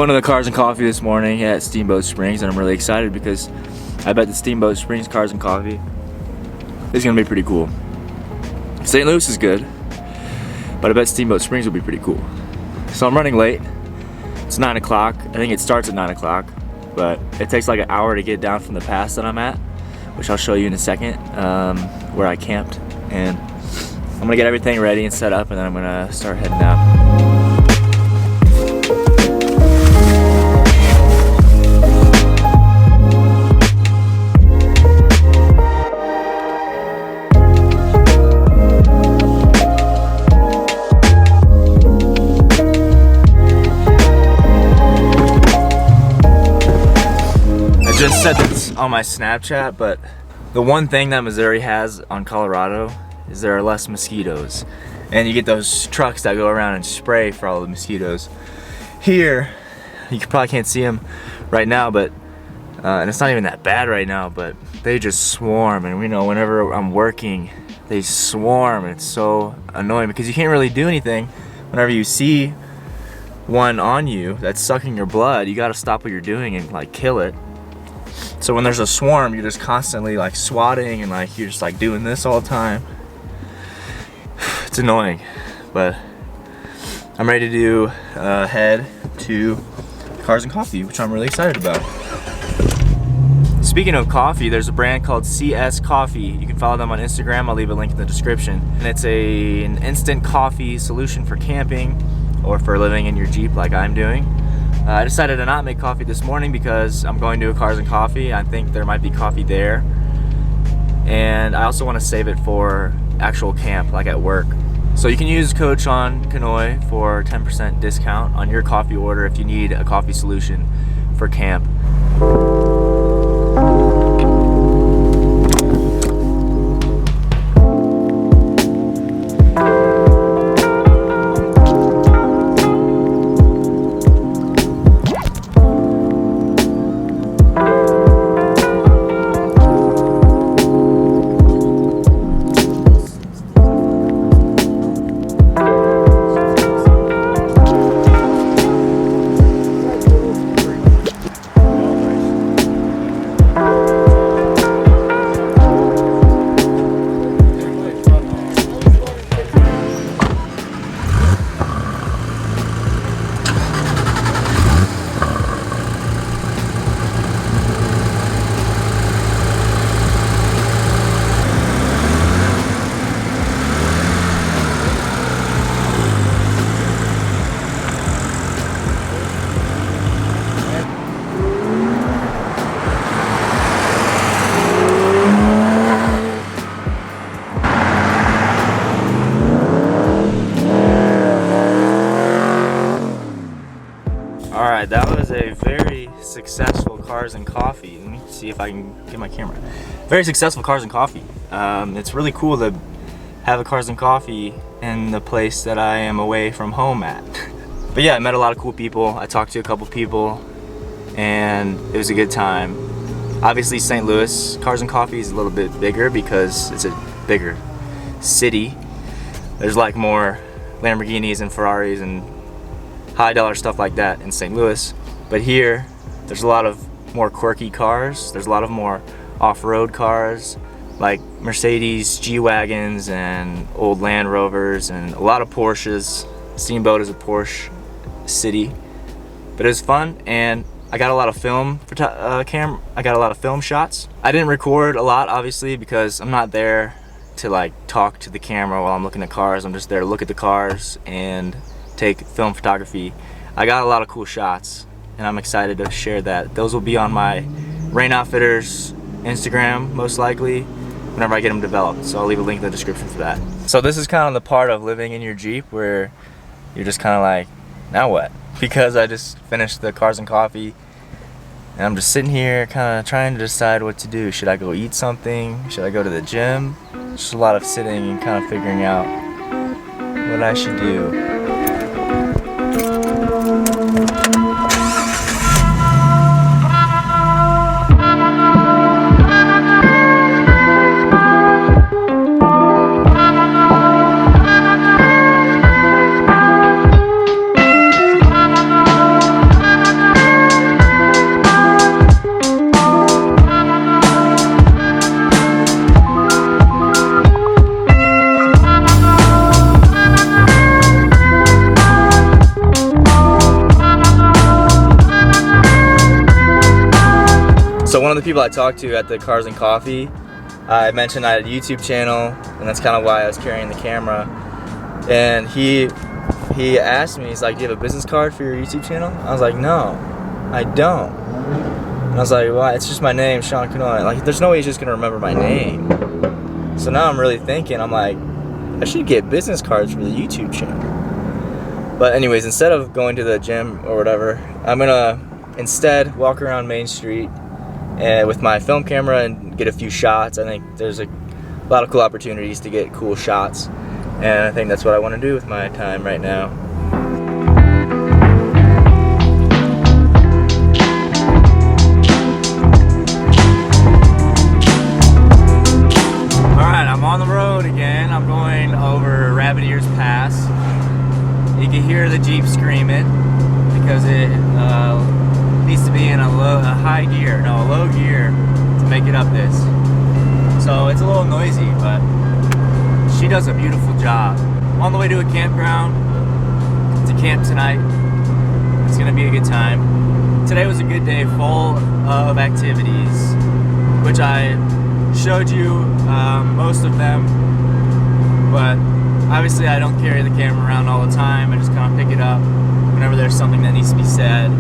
going to the Cars and Coffee this morning at Steamboat Springs, and I'm really excited because I bet the Steamboat Springs Cars and Coffee is gonna be pretty cool. St. Louis is good, but I bet Steamboat Springs will be pretty cool. So I'm running late. It's 9 o'clock. I think it starts at 9 o'clock, but it takes like an hour to get down from the pass that I'm at, which I'll show you in a second, where I camped. And I'm gonna get everything ready and set up, and then I'm gonna start heading out. I just said this on my Snapchat, but the one thing that Missouri has on Colorado is there are less mosquitoes. And you get those trucks that go around and spray for all the mosquitoes. Here, you probably can't see them right now, but and it's not even that bad right now, but they just swarm. And whenever I'm working, they swarm, and it's so annoying because you can't really do anything. Whenever you see one on you that's sucking your blood, you gotta stop what you're doing and like kill it. So when there's a swarm, you're just constantly like swatting, and like you're just like doing this all the time. It's annoying, but I'm ready to head to Cars and Coffee, which I'm really excited about. Speaking of coffee, there's a brand called CS Coffee. You can follow them on Instagram. I'll leave a link in the description. And it's an instant coffee solution for camping or for living in your Jeep like I'm doing. I decided to not make coffee this morning because I'm going to a Cars and Coffee. I think there might be coffee there. And I also want to save it for actual camp, like at work. So you can use code Sean Canoy for 10% discount on your coffee order if you need a coffee solution for camp. Alright, that was a very successful Cars and Coffee. Let me see if I can get my camera. Very successful Cars and Coffee. It's really cool to have a Cars and Coffee in the place that I am away from home at. But yeah, I met a lot of cool people. I talked to a couple people, and it was a good time. Obviously, St. Louis Cars and Coffee is a little bit bigger because it's a bigger city. There's like more Lamborghinis and Ferraris and high dollar stuff like that in St. Louis, but here there's a lot of more quirky cars. There's a lot of more off-road cars like Mercedes G-Wagons and old Land Rovers and a lot of Porsches. Steamboat is a Porsche city, but it was fun, and I got a lot of film shots. I didn't record a lot, obviously, because I'm not there to like talk to the camera while I'm looking at cars. I'm just there to look at the cars and take film photography. I got a lot of cool shots, and I'm excited to share that. Those will be on my Rain Outfitters Instagram, most likely, whenever I get them developed. So I'll leave a link in the description for that. So this is kind of the part of living in your Jeep where you're just kind of like, now what? Because I just finished the Cars and Coffee, and I'm just sitting here kind of trying to decide what to do. Should I go eat something? Should I go to the gym? Just a lot of sitting and kind of figuring out what I should do. So one of the people I talked to at the Cars and Coffee, I mentioned I had a YouTube channel, and that's kind of why I was carrying the camera. And he asked me, he's like, "Do you have a business card for your YouTube channel?" I was like, "No, I don't." And I was like, "Well, it's just my name, Sean Canoy." Like, there's no way he's just gonna remember my name. So now I'm really thinking, I'm like, I should get business cards for the YouTube channel. But anyways, instead of going to the gym or whatever, I'm gonna instead walk around Main Street and with my film camera and get a few shots. I think there's a lot of cool opportunities to get cool shots, and I think that's what I want to do with my time right now. Alright, I'm on the road again. I'm going over Rabbit Ears Pass. You can hear the Jeep screaming because it needs to be in a low gear to make it up this. So it's a little noisy, but she does a beautiful job. I'm on the way to a campground to camp tonight. It's gonna be a good time. Today was a good day, full of activities, which I showed you most of them, but obviously I don't carry the camera around all the time. I just kind of pick it up whenever there's something that needs to be said.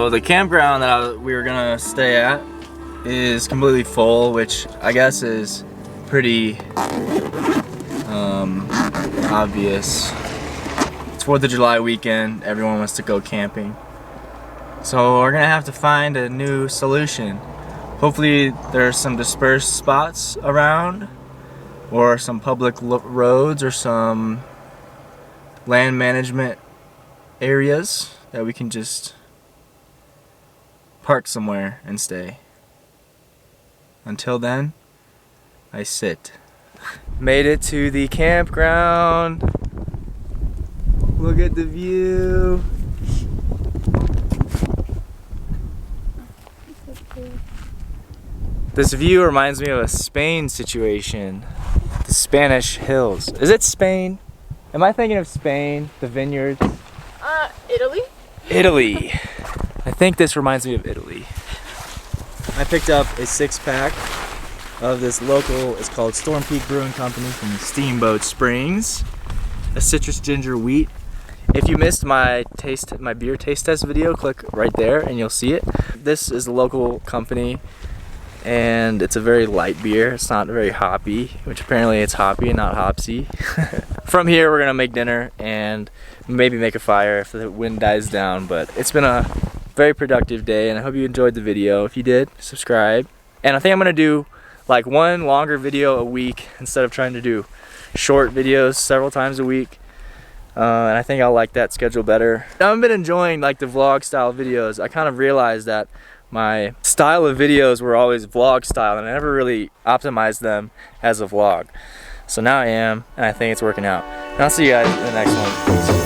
The campground that we were gonna stay at is completely full, which I guess is pretty obvious. It's 4th of July weekend, everyone wants to go camping. So we're gonna have to find a new solution. Hopefully there's some dispersed spots around, or some public roads, or some land management areas that we can just park somewhere and stay. Until then, I sit. Made it to the campground. Look at the view. This view reminds me of a Spain situation. The Spanish hills. Is it Spain? Am I thinking of Spain? The vineyards? Italy? Italy. I think this reminds me of Italy. I picked up a 6-pack of this local, it's called Storm Peak Brewing Company from Steamboat Springs. A citrus ginger wheat. If you missed my beer taste test video, click right there and you'll see it. This is a local company, and it's a very light beer. It's not very hoppy, which apparently it's hoppy and not hopsy. From here we're gonna make dinner and maybe make a fire if the wind dies down, but it's been a very productive day and I hope you enjoyed the video. If you did, subscribe. And I think I'm gonna do like one longer video a week instead of trying to do short videos several times a week. And I think I'll like that schedule better. I've been enjoying like the vlog style videos. I kind of realized that my style of videos were always vlog style and I never really optimized them as a vlog. So now I am, and I think it's working out. And I'll see you guys in the next one.